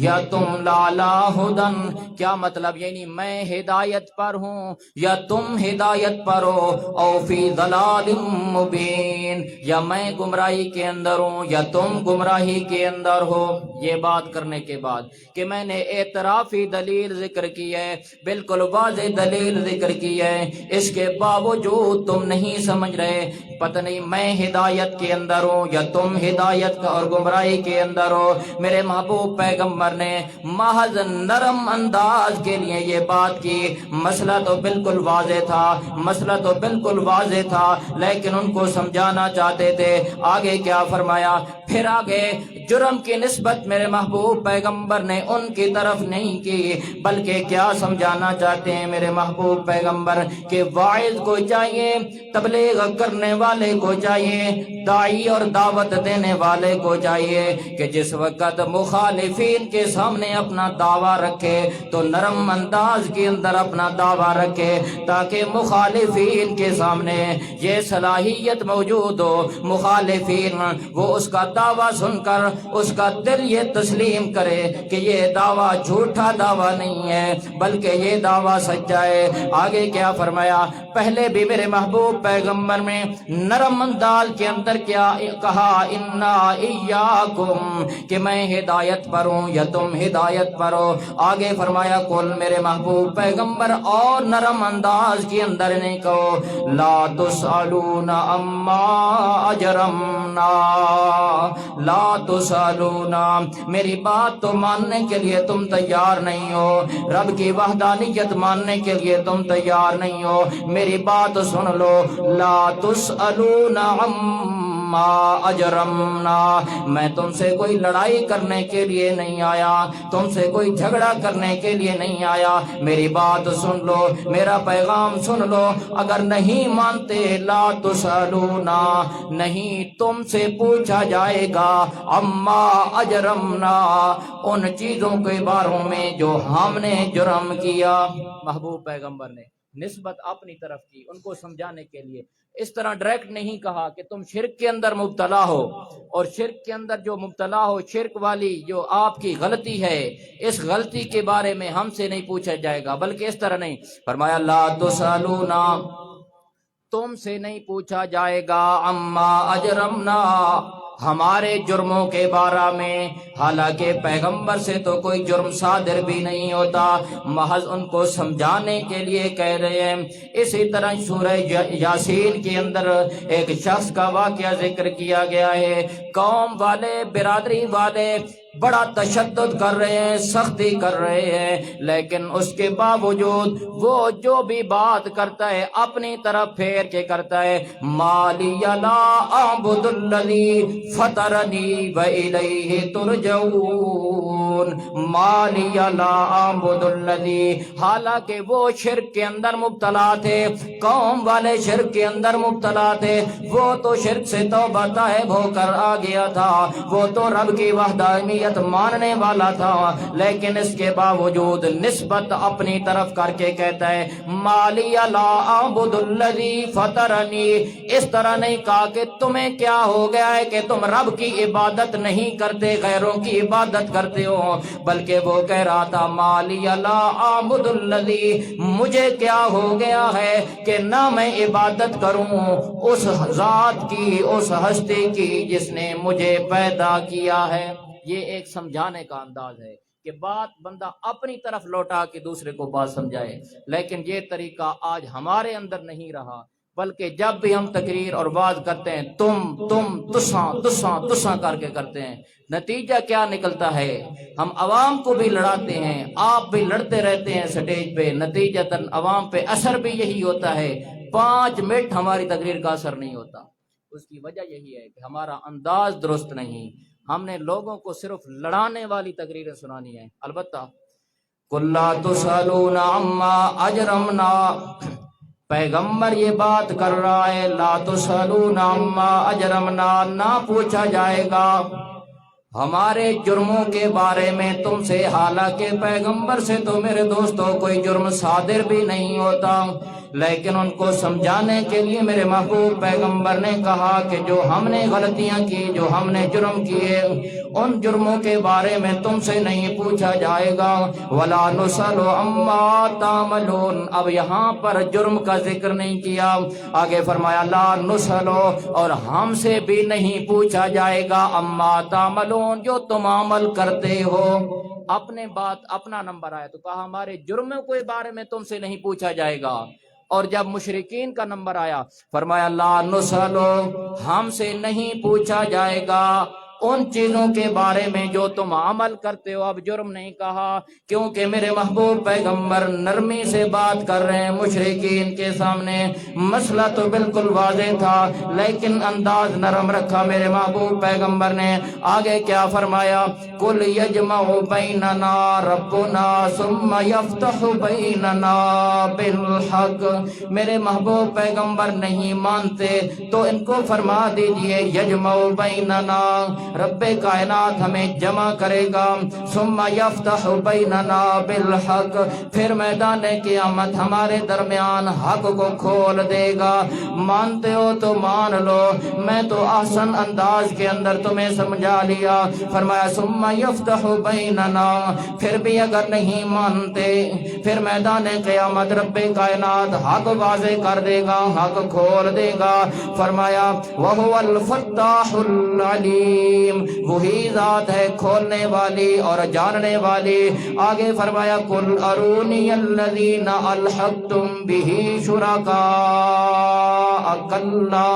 یا تم لعلیٰ ہدًى، کیا مطلب؟ یعنی میں ہدایت پر ہوں یا تم ہدایت پر ہو، او فی ضلال مبین، یا میں گمراہی کے اندر ہوں یا تم گمراہی کے اندر ہو۔ یہ بات کرنے کے بعد کہ میں نے اعترافی دلیل ذکر کی ہے، بالکل واضح دلیل ذکر کی ہے، اس کے باوجود تم نہیں سمجھ رہے، پتہ نہیں میں ہدایت کے اندر ہوں یا تم ہدایت کا اور گمراہی کے اندر ہو۔ میرے محبوب پیغمبر نے محض نرم انداز کے لیے یہ بات کی، مسئلہ تو بالکل واضح تھا، مسئلہ تو بالکل واضح تھا، لیکن ان کو سمجھانا چاہتے تھے۔ آگے کیا فرمایا؟ پھر آگے جرم کی نسبت میرے محبوب پیغمبر نے ان کی طرف نہیں کی، بلکہ کیا سمجھانا چاہتے ہیں میرے محبوب پیغمبر کہ واعظ کو چاہیے، تبلیغ کرنے والے کو چاہیے، داعی اور دعوت دینے والے کو چاہیے کہ جس وقت مخالفین کے سامنے اپنا دعویٰ رکھے تو نرم انداز کے اندر اپنا دعویٰ رکھے، تاکہ مخالفین کے سامنے یہ صلاحیت موجود ہو، مخالفین وہ اس کا دعویٰ سن کر اس کا دل یہ تسلیم کرے کہ یہ دعویٰ جھوٹا دعویٰ نہیں ہے بلکہ یہ دعویٰ سچا ہے۔ آگے کیا فرمایا؟ پہلے بھی میرے محبوب پیغمبر میں نرم انداز کے اندر کیا کہا، انا ایاکم، کہ میں ہدایت پر ہوں یا تم ہدایت پر ہو۔ آگے فرمایا کل میرے محبوب پیغمبر اور نرم انداز کے اندر نہیں کہو، لا تسألون اما اجرمنا، لا تسألون، میری بات تو ماننے کے لیے تم تیار نہیں ہو، رب کی وحدانیت ماننے کے لیے تم تیار نہیں ہو، میری بات سن لو، لا تسألون عما اجرمنا، میں تم سے کوئی لڑائی کرنے کے لیے نہیں آیا، تم سے کوئی جھگڑا کرنے کے لیے نہیں آیا، میری بات سن لو، میرا پیغام سن لو، اگر نہیں مانتے لا تسألون، نہیں تم سے پوچھا جائے گا، اما اجرمنا، ان چیزوں کے بارے میں جو ہم نے جرم کیا۔ محبوب پیغمبر نے نسبت اپنی طرف کی ان کو سمجھانے کے لیے، اس طرح ڈائریکٹ نہیں کہا کہ تم شرک کے اندر مبتلا ہو، اور شرک کے اندر جو مبتلا ہو، شرک والی جو آپ کی غلطی ہے، اس غلطی کے بارے میں ہم سے نہیں پوچھا جائے گا، بلکہ اس طرح نہیں فرمایا، لا تسألون، تم سے نہیں پوچھا جائے گا، اما اجرمنا، ہمارے جرموں کے بارے میں، حالانکہ پیغمبر سے تو کوئی جرم صادر بھی نہیں ہوتا، محض ان کو سمجھانے کے لیے کہہ رہے ہیں۔ اسی طرح سورہ یاسین کے اندر ایک شخص کا واقعہ ذکر کیا گیا ہے، قوم والے، برادری والے بڑا تشدد کر رہے ہیں، سختی کر رہے ہیں، لیکن اس کے باوجود وہ جو بھی بات کرتا ہے اپنی طرف پھیر کے کرتا ہے، مالی لا اعبد الذی فطرنی والیہ ترجعون، مالی لا اعبد الذی، حالانکہ وہ شرک کے اندر مبتلا تھے، قوم والے شرک کے اندر مبتلا تھے، وہ تو شرک سے توبہ طائب ہو کر آ گیا تھا، وہ تو رب کی وحدانیت ماننے والا تھا، لیکن اس کے باوجود نسبت اپنی طرف کر کے کہتا ہے، مالی لا اعبد الذی فطرنی، اس طرح نہیں کہا کہ تمہیں کیا ہو گیا ہے کہ تم رب کی عبادت نہیں کرتے، غیروں کی عبادت کرتے ہو، بلکہ وہ کہہ رہا تھا، مالی لا اعبد الذی، مجھے کیا ہو گیا ہے کہ نہ میں عبادت کروں اس ذات کی، اس ہستی کی جس نے مجھے پیدا کیا ہے۔ یہ ایک سمجھانے کا انداز ہے کہ بات بندہ اپنی طرف لوٹا کے دوسرے کو بات سمجھائے، لیکن یہ طریقہ آج ہمارے اندر نہیں رہا، بلکہ جب بھی ہم تقریر اور وعظ کرتے ہیں تساں کر کے کرتے ہیں، نتیجہ کیا نکلتا ہے؟ ہم عوام کو بھی لڑاتے ہیں، آپ بھی لڑتے رہتے ہیں سٹیج پہ، نتیجتاً عوام پہ اثر بھی یہی ہوتا ہے، 5 منٹ ہماری تقریر کا اثر نہیں ہوتا۔ اس کی وجہ یہی ہے کہ ہمارا انداز درست نہیں، ہم نے لوگوں کو صرف لڑانے والی تقریریں سنانی ہیں۔ البتہ قُل لَا تُسْأَلُونَ عَمَّا اجرمنا، پیغمبر یہ بات کر رہا ہے، لا تسألون عما اجرمنا، نہ پوچھا جائے گا ہمارے جرموں کے بارے میں تم سے، حالانکہ پیغمبر سے تو میرے دوستوں کوئی جرم صادر بھی نہیں ہوتا، لیکن ان کو سمجھانے کے لیے میرے محبوب پیغمبر نے کہا کہ جو ہم نے غلطیاں کی، جو ہم نے جرم کیے، ان جرموں کے بارے میں تم سے نہیں پوچھا جائے گا، ولا نسأل عما تعملون، اب یہاں پر جرم کا ذکر نہیں کیا، آگے فرمایا لا نسأل، اور ہم سے بھی نہیں پوچھا جائے گا، عما تعملون، جو تم عمل کرتے ہو۔ اپنے بات اپنا نمبر آیا تو کہا ہمارے جرموں کے بارے میں تم سے نہیں پوچھا جائے گا، اور جب مشرکین کا نمبر آیا فرمایا لا نسأل، ہم سے نہیں پوچھا جائے گا ان چیزوں کے بارے میں جو تم عمل کرتے ہو۔ اب جرم نہیں کہا، کیونکہ میرے محبوب پیغمبر نرمی سے بات کر رہے ہیں مشرکین کے سامنے، مسئلہ تو بالکل واضح تھا لیکن انداز نرم رکھا میرے محبوب پیغمبر نے۔ آگے کیا فرمایا؟ قُلْ يَجْمَعُ بَيْنَنَا رَبُّنَا ثُمَّ يَفْتَحُ بَيْنَنَا بِالْحَقِّ، میرے محبوب پیغمبر نہیں مانتے تو ان کو فرما دیجئے یجمع بیننا، رب کائنات ہمیں جمع کرے گا، ثم یفتح بیننا بالحق، پھر میدان قیامت ہمارے درمیان حق کو کھول دے گا۔ مانتے ہو تو مان لو، میں تو احسن انداز کے اندر تمہیں سمجھا لیا۔ فرمایا ثم یفتح بیننا، پھر بھی اگر نہیں مانتے پھر میدان قیامت رب کائنات حق واضح کر دے گا، حق کھول دے گا۔ فرمایا وَهُوَ الْفَتَّاحُ الْعَلِيمُ، وہی ذات ہے کھولنے والی اور جاننے والی۔ آگے فرمایا قُلْ أَرُونِيَ الَّذِينَ أَلْحَقْتُمْ بِهِ شُرَكَاءَ كَلَّا،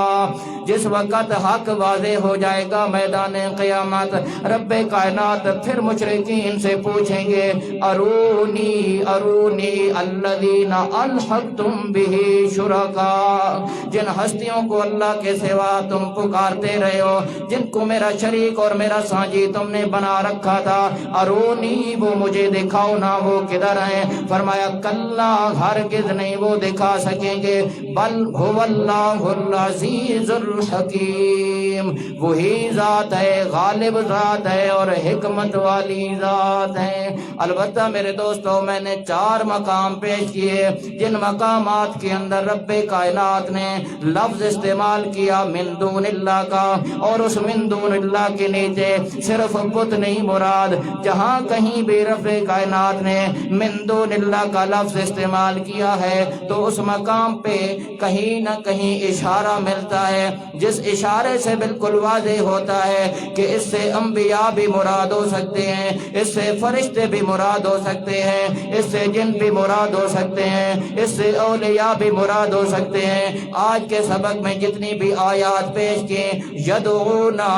جس وقت حق واضح ہو جائے گا میدان قیامت، رب کائنات پھر مشرکین سے پوچھیں گے ارونی ارونی الذین الحقتم بہ شرکاء، جن ہستیوں کو اللہ کے سوا تم پکارتے رہے ہو، جن کو میرا شریک اور میرا سانجی تم نے بنا رکھا تھا، ارونی وہ مجھے دکھاؤ نا وہ کدھر ہیں؟ فرمایا کلا ہرگز نہیں وہ دکھا سکیں گے، بل هو اللہ العزیز الحکیم، وہی ذات ہے غالب ذات ہے اور حکمت والی ذات ہے۔ البتہ میرے دوستو میں نے 4 مقام پیش کیے جن مقامات کے اندر رب کائنات نے لفظ استعمال کیا من دون اللہ کا، اور اس من دون اللہ کے نیچے صرف بت نہیں مراد، جہاں کہیں بھی رب کائنات نے من دون اللہ کا لفظ استعمال کیا ہے تو اس مقام پہ کہیں نہ کہیں اشارہ ملتا ہے، جس اشارے سے بالکل واضح ہوتا ہے کہ اس سے انبیاء بھی مراد ہو سکتے ہیں، اس سے فرشتے بھی مراد ہو سکتے ہیں، اس سے جن بھی مراد ہو سکتے ہیں، اس سے اولیاء بھی مراد ہو سکتے ہیں۔ آج کے سبق میں جتنی بھی آیات پیش کی، یدعونا،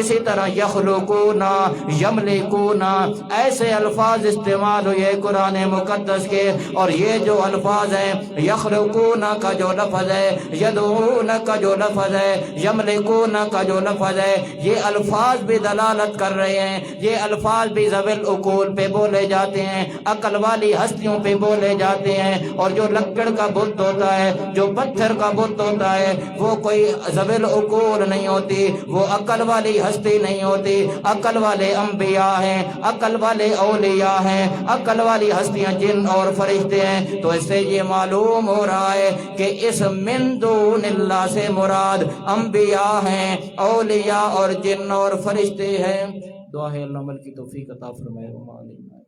اسی طرح یخلقونا، یملکونا، ایسے الفاظ استعمال ہوئے قرآن مقدس کے، اور یہ جو الفاظ ہیں یخلقونا کا جو لفظ ہے، یدعونا کا جو لفظ ہے، یملکونا کا جو لفظ ہے، یہ الفاظ بھی دلالت کر رہے ہیں، یہ الفاظ بھی ذوی العقول پہ بولے جاتے ہیں، عقل والی ہستیوں پہ بولے جاتے ہیں، اور جو لکڑ کا بت ہوتا ہے، جو پتھر کا بت ہوتا ہے، وہ کوئی ذوی العقول نہیں ہوتی، وہ عقل والی ہستی نہیں ہوتی، عقل والے انبیاء ہیں، عقل والے اولیاء ہیں، عقل والی ہستیاں جن اور فرشتے ہیں۔ تو اس سے یہ معلوم ہو رہا ہے کہ اس من دون اللہ سے مراد انبیاء ہیں، اولیاء اور جن اور فرشتے ہیں۔ دعا ہے اللہ عمل کی توفیق عطا فرمائے۔